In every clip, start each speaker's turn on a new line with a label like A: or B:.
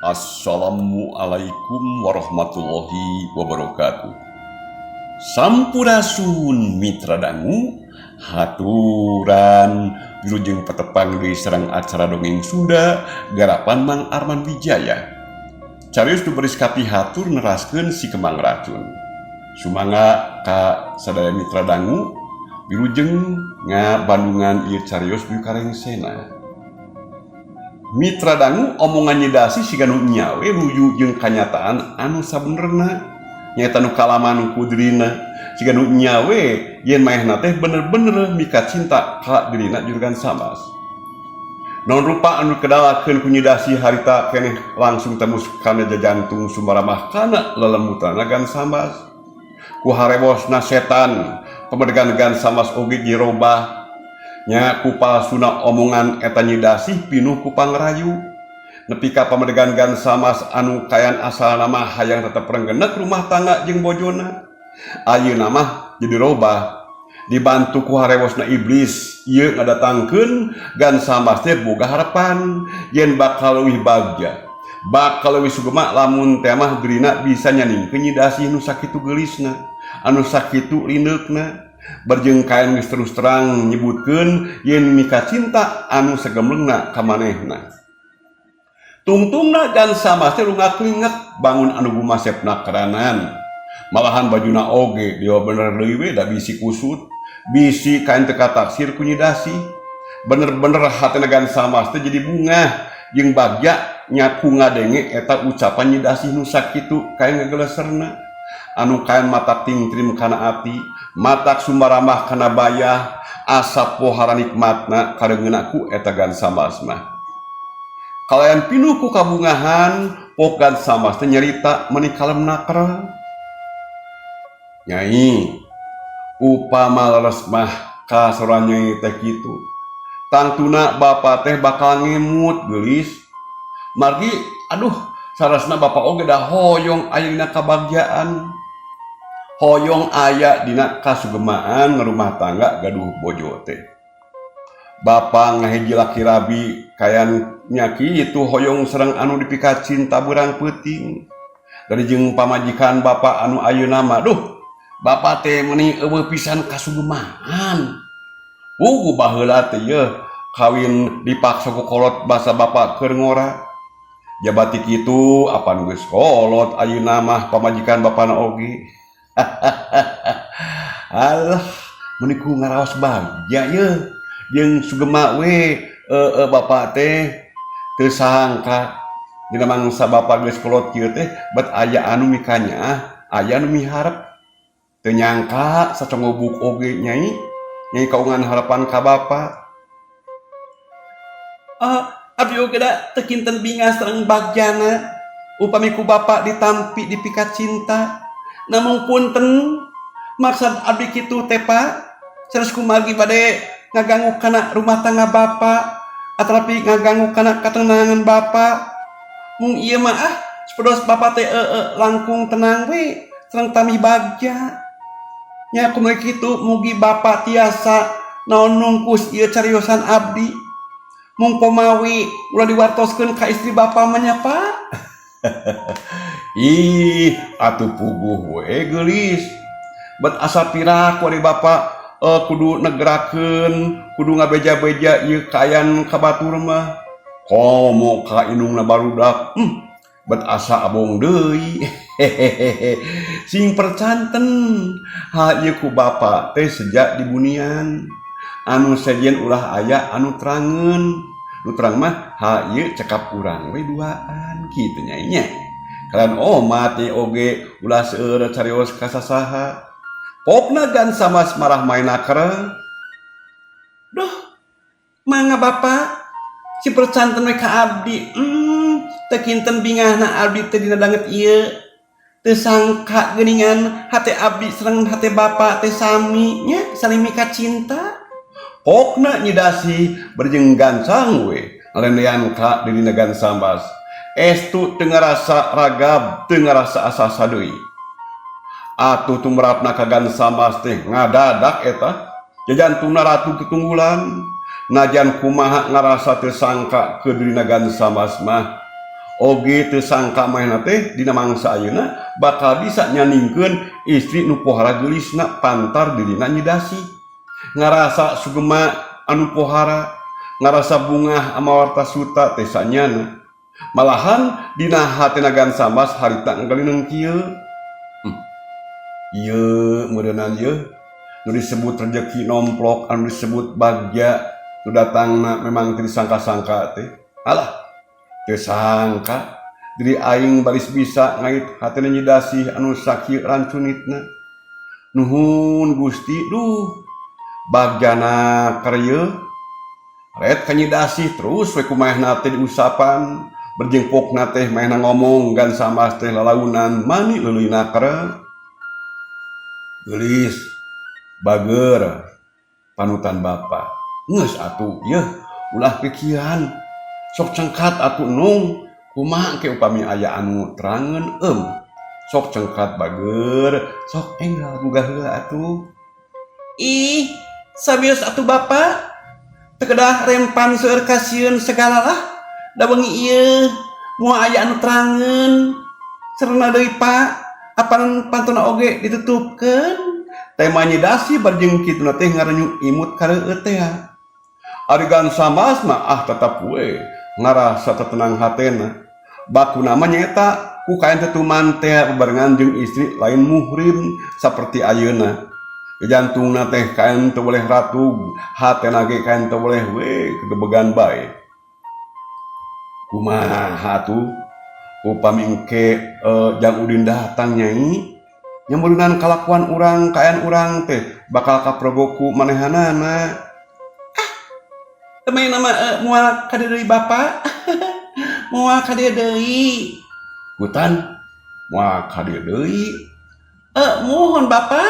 A: Assalamualaikum warahmatullahi wabarakatuh. Sampurasun mitra dangu, haturan wilujeng petepang di serang acara dongeng Sunda garapan Mang Arman Wijaya. Carios diberi kapi hatur neraskeun si Kemang Racun. Sumangga ka sadaya mitra dangu wilujeng ngabandungan ieu carios du karengsena. Mitra dangu omongan nyedasi si ganu nyawe ruju jeung kanyataan anu sabenerna nyaeta nu kalaman kudrina si ganu nyawe yen maehna teh bener-bener mika cinta ka dirina juragan samas. Naon rupa anu kedalakeun ku nyedasi harita keneh langsung tembus kana jajantung sumaramah kana lelemutan gan samas. Ku harebosna setan pamedegan samas oge dirobah nya ku palsuna omongan eta nyidasih pinuh ku pangrayu nepi ka pamedegan samas anu kayan asalna mah hayang tetep renggenek rumah tangga jeung bojona. Ayeuna mah jadi robah dibantu ku hareosna iblis ieu ngadatangkeun gan samas teh boga harapan yen bakal leuwih bagja, bakal leuwih sugema lamun teh mah gerina bisa nyaningkeun nyidasih nu sakitu geulisna, anu sakitu lindeukna. Barjeng kain geus terus terang nyebutkeun yen mika cinta anu sagemlengna ka manehna. Tungtungna gan samas teh lungak-lingak bangun anu gumasepna keranan. Malahan bajuna oge dia bener leuwih da bisi kusut, bisi kain teka taksir ku nyidasi. Bener-bener hatena gan samas teh jadi bungah jeung bagja nyaku ngadenge eta ucapan nyidasi nu sakitu kain ngageleserna. Anu kain matak tingtrim kana ati, matak sumbaramah kana bayah, asa pohara nikmatna kareungeuna ku eta gan samas mah. Kalayan pinuh ku kabungahan, pok gan samas teh nyarita meuni kalemna kereng. Nyai, upama leres mah ka sorang nyai teh kitu. Tangtuna bapa teh bakal ngemut geulis. Margi aduh sarasna bapa oge da hoyong aya dina kabagjaan. Hoyong aya dina kasugemaan ngerumah tangga gaduh bojo teh. Bapa ngahiji laki rabi kayan nyaki itu hoyong serang anu dipika cinta burang peuting. Dari jeung pamajikan bapa anu ayeuna mah duh bapa teh meuni eueuh pisan kasugemaan. Puguh baheula teh yeuh kawin dipaksa ku kolot basa bapa keur ngora. Jabati kitu apan geus kolot ayeuna mah pamajikan bapana oge. Alah meuni ku ngaraos bagja yeuh jeung sugema we bapa teh teu sangka dina mangsa bapa geus kolot kieu teh bet aya anu mikanya aya anu miharep teu nyangka sacongobuk oge nyai kaungan harapan ka bapa. Abdi oge da teu kinten bingas sareng bagjana upami ku bapa ditampi dipika cinta. Namun punten maksud abdi kitu teh Pak sanes kumargi bade ngaganggu kana rumah tangga bapa atrapi ngaganggu kana katenangan bapa. Mung ieu mah sapedos bapa teh langkung tenang we sareng tami bagja. Nya kumaha kitu mugi bapa tiasa naon nungkus ieu cariosan abdi. Mung komawi ulah diwartoskeun ka istri bapa mah nya Pak. Ih, atuh puguh we geulis. Bet asa pirak wari bapa kudu negerakeun, kudu ngabeja-beja ieu kayan ka batur mah. Komo ka indungna barudak. Bet asa abong deui. Sing percanten ha ieu ku bapa teh sejak di bunian. Anu sajen ulah aya anu terangeun. Nu terang mah ha ieu cekap urang we duaan kitu nya nya. Kalian omat nih oge ulah seueur carios kasasaha. Popna gan samas marah main kereng. Duh, mangga bapa si percanten we ka abdi. Teu kinten bingahna abdi teh dina danget ieu. Teu sangka geuningan hate abdi sareng hate bapa teh sami nya saling mika cinta. Pokna nyidasi barjeng gansang we ngalendean ka dirina gan samas. Estu teu ngarasa ragab, teu ngarasa asa-asa deui. Atuh tumrapna ka gan samas teh ngadadak eta jajantungna ratu kitunggulan. Najan kumaha ngarasa teu sangka ke dirina gan samas mah oge teu sangka manehna teh dina mangsa ayeuna bakal bisa nyaningkeun istri nu pohara geulisna pantar dirina nyidasi. Ngarasa sugema anu pohara, ngarasa bungah amawarta suta teh sanyana. Malahan dina hatena Gan Sambas harita ngalineun kieu. Ieu meureunna ieu nu disebut rezeki nomplok, anu disebut bagja nu datangna memang teu disangka-sangka teh. Alah, teu sangka diri aing baris bisa ngait hatena nyidasi anu sakieu rancunitna. Nuhun Gusti, duh bagjana kareu ret kanyidasi terus we kumaehna teh diusapan, berjengpokna teh maehna ngomong Gan Sambas teh lalaunan mani leuleuna kareu. Geulis bager panutan bapa. Geus atuh yeuh ulah pikiran. Sok cengkat atuh nung kumaha ke upami aya anu terangeun sok cengkat bager, sok enggal gugah heula atuh. Ih, sabios atuh bapa. Teu kedah rempan seueur kasieun segala lah. Da bengi ieu moal aya anu terangeun. Sareng deui Pak, apan pantuna oge ditutupkeun. Tema nyidasi barjeng kituna teh ngarenyu imut kareueut teh. Ari Gan Sambas mah tetep we ngarasa tenang hatena. Bakuna mah nyaeta ku kaen tetuman teh bebarengan jeung istri lain muhrim saperti ayeuna. Jantungna teh kaen teu boleh ratug, hatena ge kaen teu boleh we kedebegan bae. Kumaha tuh upami engke Jang Udin datang nyai nyambeunaan kalakuan urang kaen urang teh bakal kaprogoku manehanana. Teu nama moal ka dieu deui bapa. Moal ka dieu deui. Hutan moal ka dieu deui. Mohon bapa.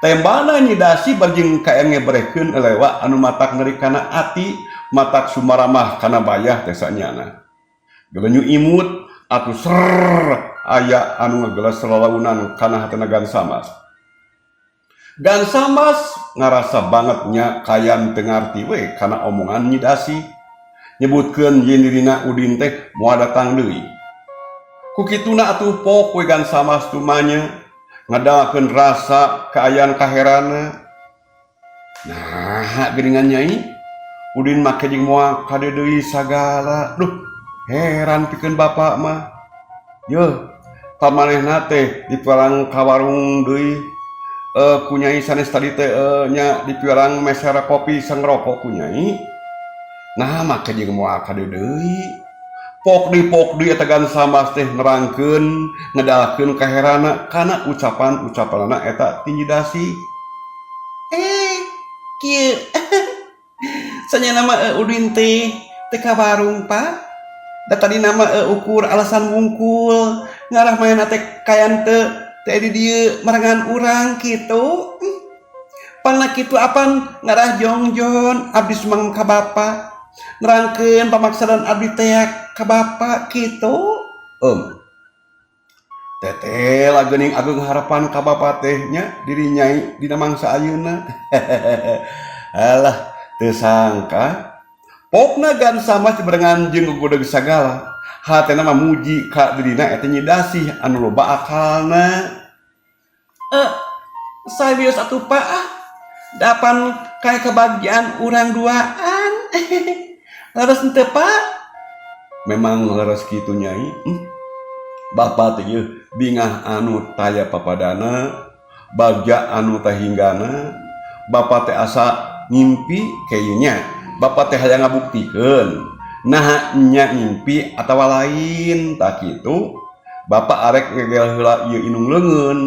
A: Tembana nyidasi barjing kaen ngebrehkeun elewa anu matak neuri kana ati, matak sumaramah kana bayah teh sanyana. Gelenyu imut atuh ser aya anu ngagelas lalaunan kana hatena Gan Sambas. Gan Sambas ngarasa banget nya kayan teu ngarti we kana omongan nyidasi. Nyebutkeun yen dirina Udin teh moal datang deui. Ku kituna atuh pok we Gan Sambas tumanya ngadalakeun rasa kaayaan kaherana. Nah, geuningan nyai Udin make jeung moal ka dieu deui sagala. Duh, heran pikeun bapa mah. Yeuh, pamanehna teh dipiarang ka warung deui. Ku nyai sanes tadi teh nya dipiarang meser kopi sang rokok ku nyai. Nah, make jeung moal ka dieu deui. Pok di eta Gan Sambas teh nerangkeun ngedalakeun kaherana kana ucapan-ucapanna eta ti nyidasi. Kieu. Sanyana mah Udin teh ka warung, Pak. Da tadi nama ukur alasan wungkul ngarah maena teh kayan teu di dieu marangan urang kitu. Pangna kitu apan ngarah jongjon abdi sumang ka bapa. Nerangkeun pamaksadan abdi teh ka bapa kitu. Teteh lageuning agung harapan ka bapa teh nya diri nyai dina mangsa ayeuna. Alah teu sangka pokna Gan Sambas dibarengan jeung gogodeg sagala. Hatena mah muji ka dirina eta nyidasi anu loba akalna. Sabios atuh Pak. Dapan kae kebagian urang duaan. Leres henteu Pak? Memang leres kitu nyai. Bapa teh ieu bingah anu taya papadana, bagja anu teh hinggana. Bapa teh asa ngimpi kayunya. Bapa teh hayang ngabuktikeun. Nah nya ngimpi atawa lain tak kitu. Bapa arek ngegel heula ieu inung leungeun.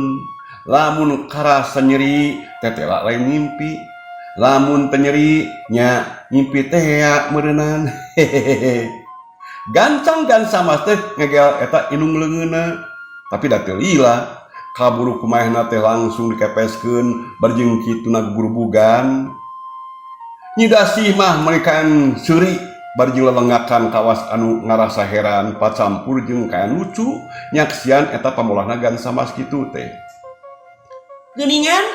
A: Lamun karasa nyeri teteh lain ngimpi. Lamun teu nyeri nya ngimpi teh meureunana. Gancang Gan Sambas teh ngegel eta inung leungeunna. Tapi da teu lila kaburu kumaehna teh langsung dikepeskeun barjing kituna gugurbugan. Nyidasi mah merekaen seuri barjing lelengakan kawas anu ngarasa heran pacampur jeung kaen lucu nyaksian eta pamolahna Gan Sambas kitu teh. Geuningan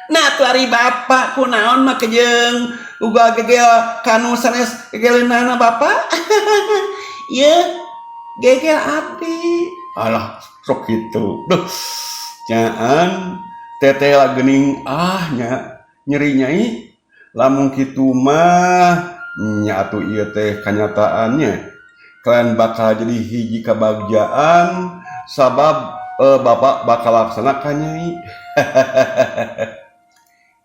B: Nah tuh ari bapak kunaon mah kejeng uga gegel kanu sanes gegelenana bapak. Ieu gegel abdi.
A: Alah sok gitu. Duh, nyaan teteh gening nya nyeri nyai. Lamun kitu mah nya atuh ieu teh kanyataannya. Kalian bakal jadi hiji kebahagiaan sabab bapak bakal laksanakan nyai.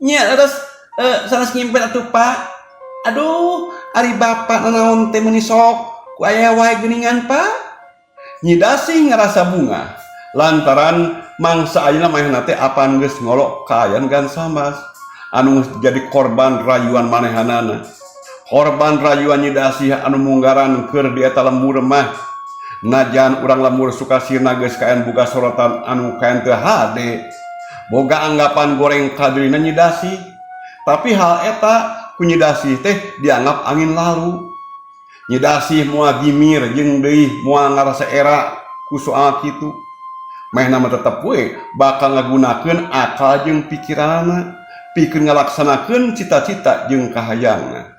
B: Nya terus sanes ngimpen atuh Pak. Aduh, ari bapak nanaon teh meuni sok ku aya wae geuningan Pak.
A: Nyi Dasih ngerasa bunga lantaran mangsa ayeuna manehna teh apan geus ngolok kaayaan Gansambas anu jadi korban rayuan manehanana. Korban rayuan Nyi Dasih anu munggaran keur di eta lembur mah najan urang lembur Sukasirna geus kaen boga sorotan anu kaen teu hade. Boga anggapan goreng kadirina Nyi Dasih. Tapi hal eta ku Nyi Dasih teh dianggap angin lalu. Nyi Dasih moal gimir jeung deui moal ngarasa era ku soal kitu. Maehna mah tetep we bakal ngagunakeun akal jeung pikiranna pikeun ngalaksanakeun cita-cita jeung kahayangna.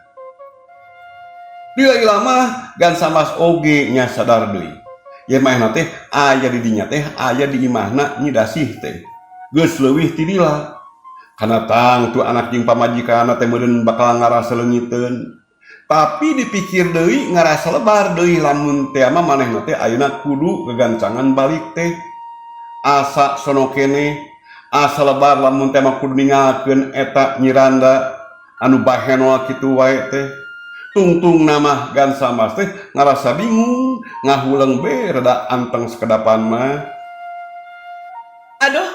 A: Dia ilama Gansambas oge nya sadar deui. Ye maehna teh aya di dinya teh aya di imahna Nyi Dasih teh. Geus leuwih ti lila. Kana tang tu anak jeung pamajikanna teh meureun bakal ngarasa leungiteun. Tapi dipikir deui ngarasa lebar deui lamun teh mah manehna teh ayeuna kudu gegancangan balik teh. Asa sono kene, asa lebar lamun teh mah kudu ninggalkeun eta Nyiranda anu bahenol kitu wae teh. Tungtung nama Gansambas teh ngarasa bingung, ngahuleung be rada anteng sakedapan mah.
B: Aduh,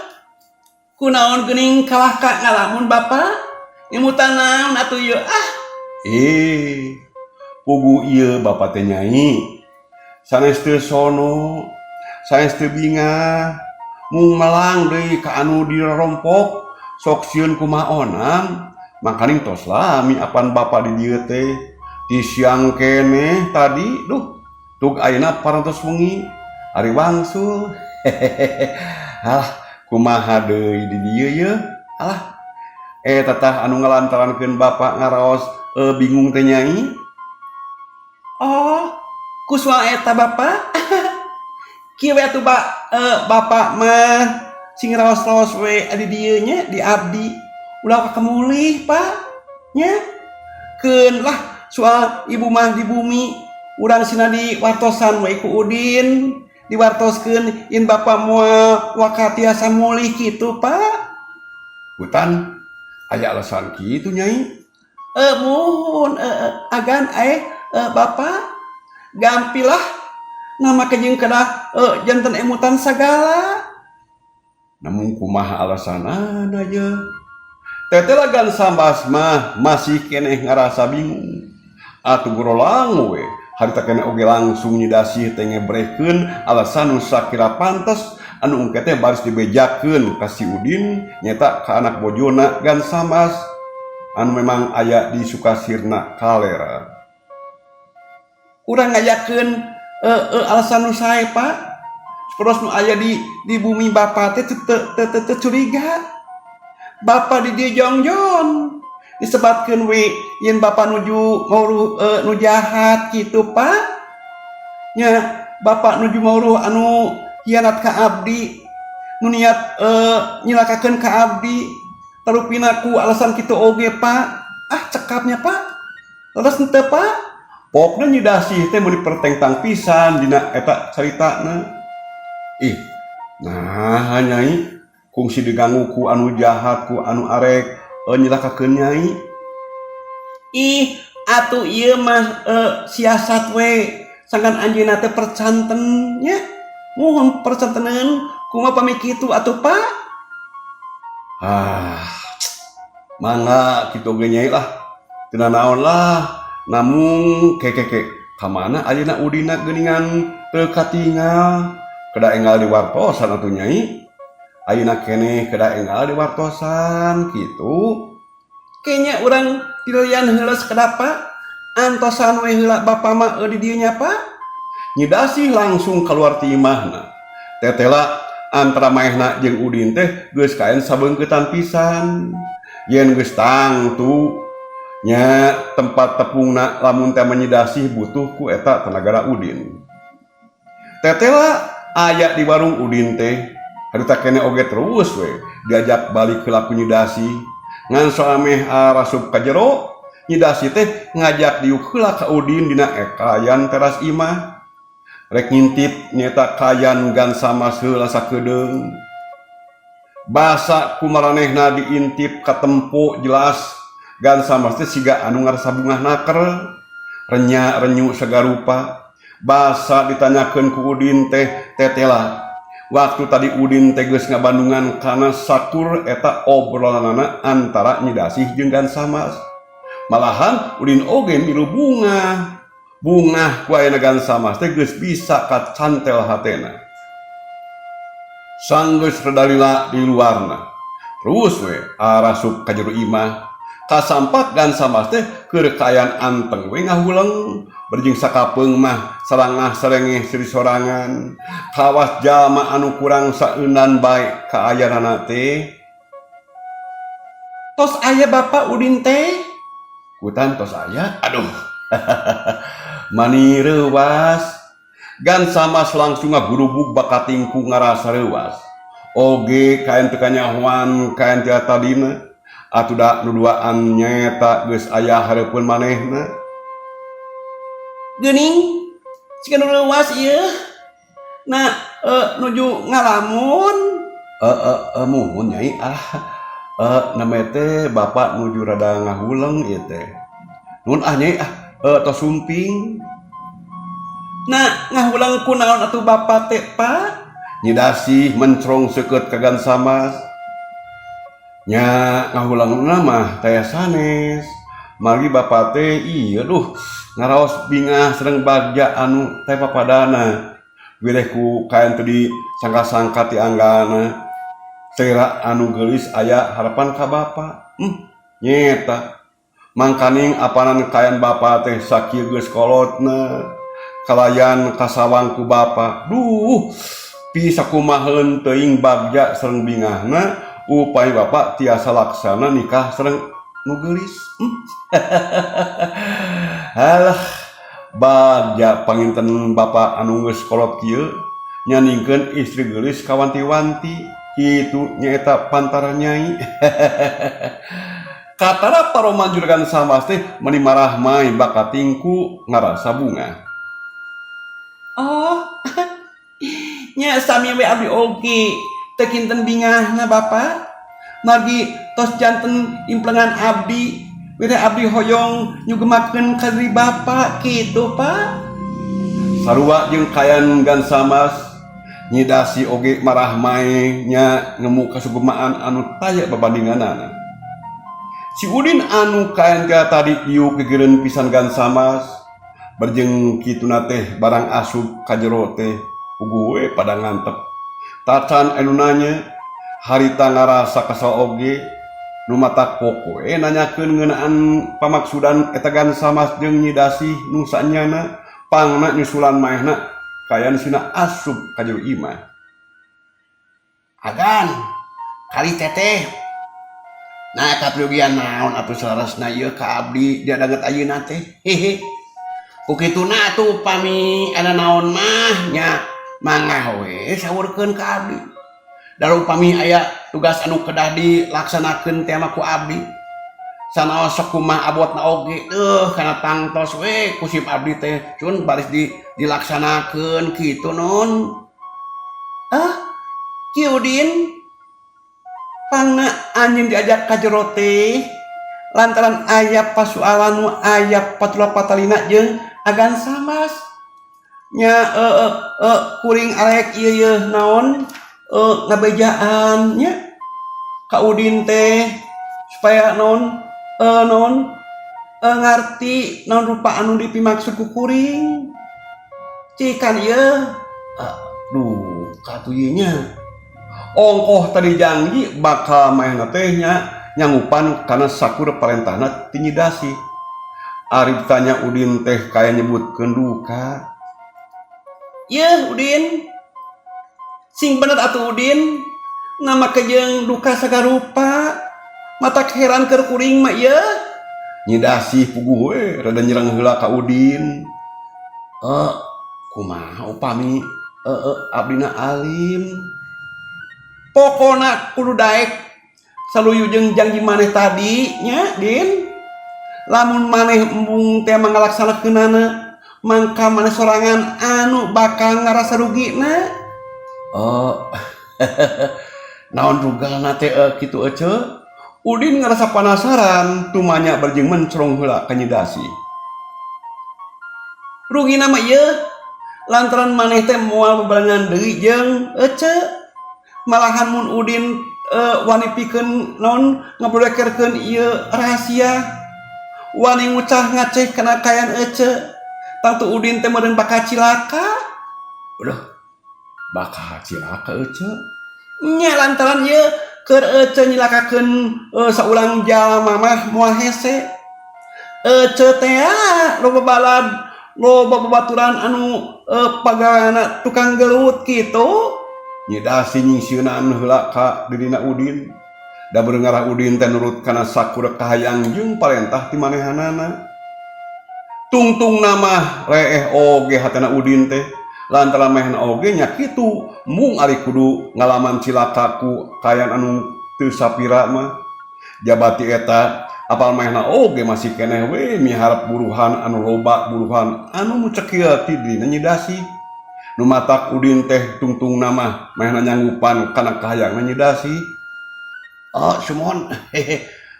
B: kunaon geuning kalah ka ngalamun bapak? Nyemutan naon atuh ieu
A: Pugu ieu bapak teh nyai. Sanes teu sono, sanes teu bingah, mung melang deui ka anu dirompok, sok sieun kumaha onam, makaning tos lami apan bapak di dieu teh. Di siang kene tadi, duh, tug ayeuna parantos wengi, ari wangsul. Alah, kumaha deui di dieu ye? Alah, tetah anu ngalantarankeun bapak ngaraos bingung teh nyai.
B: Oh, kuswa eta bapak. Kieu we atuh bapak mah sing raos-raos we adi dieu nya di abdi. Ulah kakemulih Pak. Nya. Keun lah soal ibu mah di bumi. Urang sina di wartosan we ku Udin. Diwartoskeun yen bapak moal wakatiasa mulih kitu Pak.
A: Hutan aya alasan kitu nyai.
B: Muhun agan bapak gampilah nama kejeng kedah janten emutan sagala.
A: Namun kumaha alasanana ye? Teteh Gansambas mah masih keneh ngarasa bingung. Atuh gurolang we harita keneh oge langsung Nyi Dasih teh ngebrekeun alasan nu sakira pantes anu engke teh baris dibejakeun ka si Udin nyata ka anak bojona Gansambas anu memang aya di Sukasirna kalera.
B: Urang ngajakeun alasan nu sae Pak. Terus nu aya di bumi bapak teh teu curiga. Bapak di dieu jongjon. Disebatkeun we yen bapak nuju mauruh nu jahat kitu Pak. Nya bapak nuju mauruh anu hianat ka abdi. Nu niat nyilakakeun ka abdi. Tarupina ku alasan kitu oge Pak. Cekapnya Pak. Terus henteu Pak.
A: Pokna Nyi Dasih teh meuli pertengtang pisan dina eta caritana. Nah nyai kungsi diganggu ku anu jahat ku anu arek nyilakakeun nyai.
B: Atuh ieu mah siasat we. Sangkan anjeunna teh percanten nya. Muhun percanteneun kumaha pami kitu atuh Pak.
A: Mangga kitu ge nyai lah. Teu naon lah. Namun keke kamana ayeuna Udina geuningan teu katingal. Kedah enggal di wartosan atuh nyai. Ayeuna keneh kedah enggal di wartosan kitu.
B: Kayaknya urang dilian heula sakedah Pak. Antosan we heula bapak mah di dieu nya Pak.
A: Nyi Dasih langsung keluar ti imahna. Tetela antara maehna jeung Udin teh geus kaen sabeungkeutan pisan. Yen geus tangtu nya tempat tepungna lamun teh menyidasih butuh ku eta tenagara Udin. Tetela aya di warung Udin teh harita kene oge terus we diajak balik ke laku nyidasi ngan soameh arasup ka jero nyidasi teh ngajak diuk heula ka Udin dina kayan teras imah rek ngintip nyeta kayan Gansama heula sakedeung basa kumaranehna diintip ka tempo jelas Gansama teh siga anu ngarasa bungah naker renya renyu sagarupa basa ditanyakeun ku Udin teh tetela waktu tadi Udin teh geus ngabandungan kana sakur eta obrolanana antara Nyidasih jeung Gansama. Malahan Udin oge milu bungah ku ayeuna Gansama teh geus bisa kacantel hatena. Sanggeus redalila di luarna. Terus we arasup ka jero imah. Kasampat Gansama teh keur kaayaan anteng we ngahuleng berjing sakapeung mah sarangah sarengeh seri sorangan kawas jalma anu kurang saeunan bae ka ayeunana teh
B: tos aya Bapak Udin teh
A: kutan tos aya aduh mani reuwas Gansama langsung ngagurubug bakatingku ngarasa reuwas oge kaen teu kanyahoan kaen teh tadina atuh da nuduaan nyata geus aya hareupeun manehna
B: geuning cika nu leuwas ieu na nuju ngalamun
A: muhun nyai nama teh bapak nuju rada ngahuleng ieu teh nuhun nyai tos sumping
B: na ngahuleng kunaon atuh Bapak teh Pak
A: Nyidasih mencrong seukeut ka Gansama nya ngahulengna mah taya sanes mari bapak teh ieu duh ngaraos bingah sareng bagja anu teh papadana wileh ku kaen teu disangka-sangka ti anggana tera anu geulis aya harapan ka bapa nyeta mangkaning apanan kaen bapa teh sakieu geus kolotna kalayan kasawang ku bapa duh pisa kumaheun teuing bagja sareng bingahna upaya bapak tiasa laksana nikah sareng nu geulis halah bagja panginten bapak anu geus kolot kieu nyaningkeun istri geulis kawanti-wanti kitu nyaeta pantaran nyai katara paroman juragan Gansama teh meuni marah main bakatingku ngarasa bunga
B: oh nya sami we abdi oge teu kinten bingahna Bapak margi tos janten implengan abdi wira abdi hoyong nyugemakeun ka diri Bapak kitu Pak
A: sarua jeung kayan Gansama Nyidasih oge marah mae nya ngemu kasugemaan anu taya babandinganana si Udin anu kayan ka tadi ieu gegereun pisan Gansama berjeng kituna teh barang asup ka jero teh ugue pada ngantep tacan anu nanya harita ngarasa kesal oge nu mata kokoe nanyakeun ngeunaan pamaksudan eta Gansama jeung Nyidasih nu saenyana pangna nyusulan maehna kayan sina asup ka jero imah
B: agan kali teteh nah eta perugian naon atuh salarasna ieu ka abdi dia danget ayeuna teh hehe ukituna atuh upami ada naon mah nya mangga we saurkeun ka abdi da upami aya tugas anu kedah dilaksanakeun teh mah ku abdi sanaos sok kumaha abotna oge kana tangtos we kusip abdi teh cun baris dilaksanakeun kitu non Ki Udin pangna anjeun diajak ka jero teh lantaran aya pasualan nu aya patula patalina jeung Gansama nya kuring arek ieu naon ngabejaan nya ka Udin teh supaya naon ngarti naon rupa anu dipimaksud ku kuring cikan ieu
A: duh katu ieu nya ongkoh tadi janji bakal maehna teh nya nyangupan kana sakur parentahna ti Nyidasih ari ditanya Udin teh kaya nyebutkeun duka
B: ieu Udin Sing bener atuh Udin, nama kejeng duka sagarupa, mata heran keur kuring mah ieu.
A: Nyidasi puguh we rada nyerang heula ka Udin. Kumaha upami abdina alim.
B: Pokona kudu daek saluyu jeung janji maneh tadi nya Din. Lamun maneh embung teh mangalaksanakeunana mangka maneh sorangan anu bakal ngarasa rugina.
A: Naon rugalna teh kitu ece?
B: Udin ngerasa penasaran tumanya berjing mencrong heula ka Nyi Dasi. Rugina mah ieu lantaran maneh teh moal bebarengan deui jeung ece. Malahan mun Udin wani pikeun naon ngabrodekerkeun ieu rahasia, wani ngucah ngaceh kana kayan ece, tangtu Udin teh meureun bakal cilaka.
A: Udah bakal cilaka ece.
B: Nya lantaran ieu keur ece nyilakakeun saulang jalma mah moal hese. Ece teh loba balad, loba babaturan anu pagaweana tukang gelut kitu.
A: Nyi Dasi nyingsieunan heula ka dirina Udin. Da beungarah Udin teh nurut kana sakuda kahayang jeung parentah ti manehanana. Tungtung nama reeh oge hatena Udin teh. Lantaran mehna oge nya kitu, mung ari kudu ngalaman cilaka ku kayan anu teu sapira mah. Jabati eta apal mehna oge masih keneh we miharep buruhan anu loba, buruhan anu mucek ieu ti dina Nyi Dasi. Nu matak Udin teh tungtung nama mehna nyanggupan kana kahayangna Nyi Dasi.
B: Sumon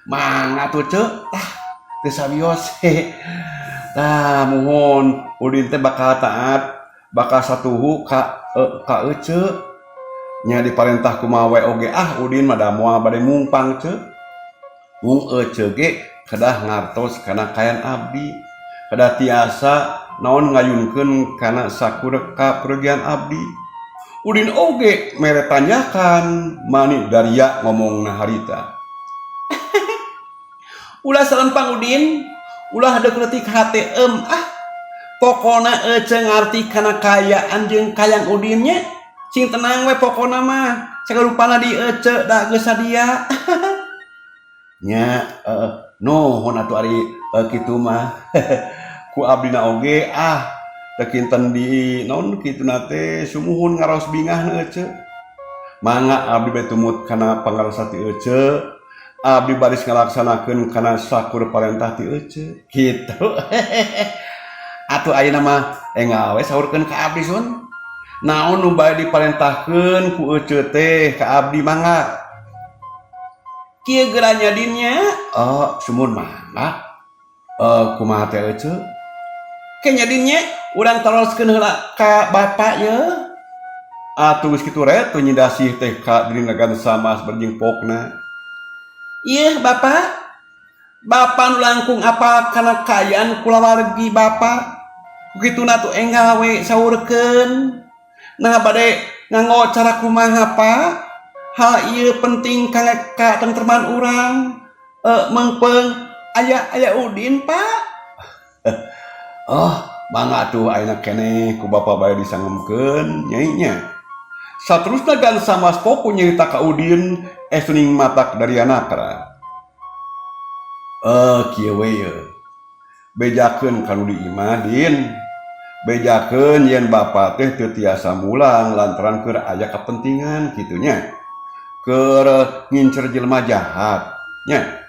B: mangga atuh ceuk teu sabios.
A: Mohon Udin teh bakal taat, bakal satuhu ka ece. Nya diparentah kumaha we oge Udin mah da moal bade mumpang ceuk. Mung ece ge kedah ngartos kana kayan abdi, kedah tiasa naon ngayunkeun kana sakuda kaperegian abdi. Udin oge mere tanyakan mani daria ngomongna harita.
B: Ulah salempang Udin, ulah hadeup leutik hate pokona ece ngarti kana kayaan jeung kayang Udin nya. Sing tenang we pokona mah, sagarupana di ece da geus sadia.
A: Nya nuhun atuh ari kitu mah. Ku abdina oge teu kinten di naon kituna teh sumuhun ngaraos bingahna ece. Mangga abdi bae tumut kana pangarasa ti ece. Abdi baris ngalaksanakeun kana sakur parentah ti ece. Kitu. Atuh ayeuna mah engal we saurkeun ka abdi sun. Naon nu bae diparentahkeun ku ece teh ka abdi mangga.
B: Kieu geuranya Dinnya.
A: Sumun mangga. Kumaha teh ece?
B: Kenya Dinnya urang taroskeun heula ka bapa ye.
A: Atuh geus kitu re tu Nyi Dasi teh ka diri nagan samas berjing pokna.
B: Ieu Bapak. Bapa nu langkung apal kana kayaan kulawargi Bapa. Kukituna tu enggal we saurkeun. Nah bade nganggo cara kumaha Pak? Hal ieu penting kangge ka tengtreman urang. Mengpeung aya Udin Pak.
A: Mangga atuh ayeuna keneh ku bapa bae disangemkeun nyai nya. Saterusna gan samas popo nyarita ka Udin suning matak dari anakra. Kieu we ye. Bejakeun kanu di imah Din. Bejakeun yen bapa teh teu tiasa mulang lantaran keur aya kepentingan kitu nya. Keur ngincer jelema jahat nya.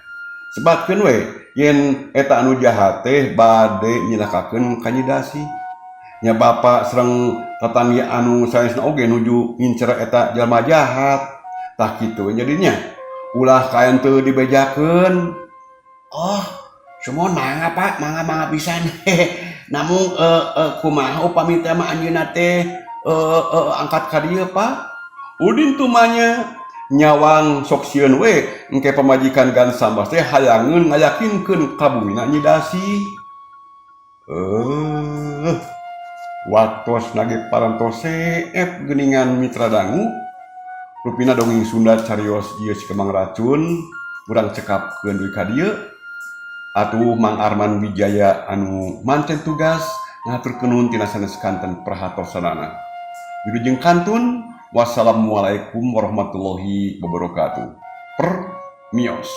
A: Sebatkeun we yen eta anu jahat teh bade nyilakakeun ka Nyi Dasi. Nya bapa sareng tatangga anu sanesna oge nuju ngincer eta jelema jahat. Tah kitu jadinya. Ulah kaen teu dibejakeun.
B: Sumon mangga Pak, mangga pisan. Namun kumaha upami teh mah anjeunna teh angkat ka dieu Pak.
A: Udin tumanya nyawang sok sieun we engke pamajikan gan sambas teh hayangeun ngayakinkeun kabumina Nyi Dasi. Waktos nage parantos seep geuningan mitra dangu. Rupina dongeng Sunda carios ieu si Kemang Racun urang cekapkeun duwi ka dieu. Atuh Mang Arman Wijaya anu mancen tugas ngaturkeun nuhun tina sanes kanten perhatosanana. Wilujeng kantun Wassalamualaikum warahmatullahi wabarakatuh. Permios.